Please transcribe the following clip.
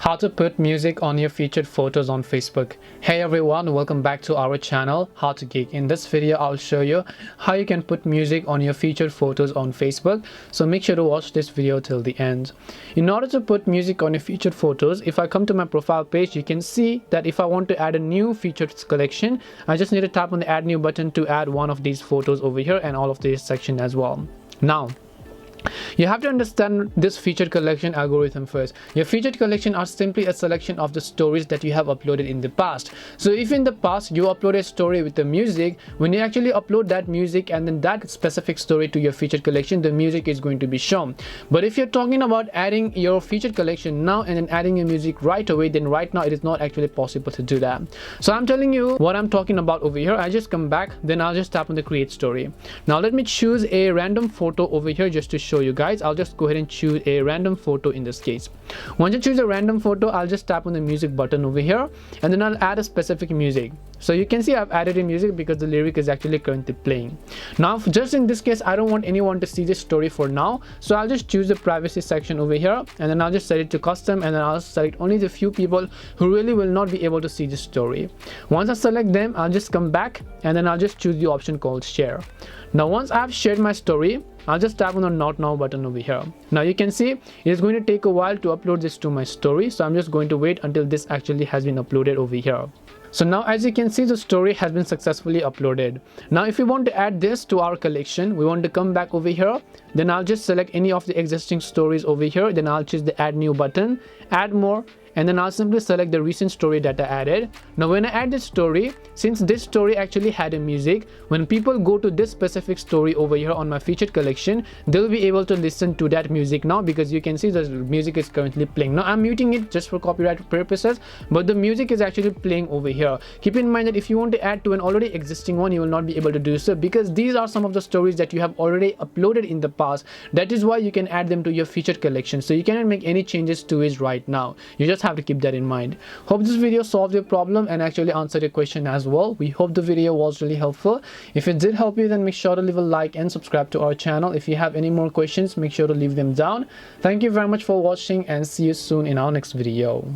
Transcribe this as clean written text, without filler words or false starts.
How to put music on your featured photos on Facebook. Hey everyone, welcome back to our channel How to Geek. In this video I'll show you how you can put music on your featured photos on Facebook, so make sure to watch this video till the end. In order to put music on your featured photos, if I come to my profile page, you can see that if I want to add a new featured collection, I just need to tap on the add new button to add one of these photos over here and all of this section as well. Now you have to understand this featured collection algorithm first. Your featured collection are simply a selection of the stories that you have uploaded in the past. So if in the past you upload a story with the music, when you actually upload that music and then that specific story to your featured collection, the music is going to be shown. But if you're talking about adding your featured collection now and then adding your music right away, then right now it is not actually possible to do that. So I'm telling you what I'm talking about over here. I just come back, then I'll just tap on the create story. Now let me choose a random photo over here just to show you guys. I'll just go ahead and choose a random photo in this case. Once you choose a random photo, I'll just tap on the music button over here and then I'll add a specific music. So you can see I've added a music because the lyric is actually currently playing. Now just in this case, I don't want anyone to see this story for now, so I'll just choose the privacy section over here and then I'll just set it to custom and then I'll select only the few people who really will not be able to see this story. Once I select them, I'll just come back and then I'll just choose the option called share. Now once I've shared my story, I'll just tap on the not now button over here. Now you can see it is going to take a while to upload this to my story, so I'm just going to wait until this actually has been uploaded over here. So now as you can see, the story has been successfully uploaded. Now if we want to add this to our collection, we want to come back over here, then I'll just select any of the existing stories over here, then I'll choose the add new button, add more, and then I'll simply select the recent story that I added. Now when I add this story, since this story actually had a music, when people go to this specific story over here on my featured collection, they'll be able to listen to that music now because you can see the music is currently playing. Now I'm muting it just for copyright purposes, but the music is actually playing over here. Keep in mind that if you want to add to an already existing one, you will not be able to do so because these are some of the stories that you have already uploaded in the past. That is why you can add them to your featured collection, so you cannot make any changes to it right now. You just have to keep that in mind. Hope this video solved your problem and actually answered your question as well. We hope the video was really helpful. If it did help you, then make sure to leave a like and subscribe to our channel. If you have any more questions, make sure to leave them down. Thank you very much for watching and see you soon in our next video.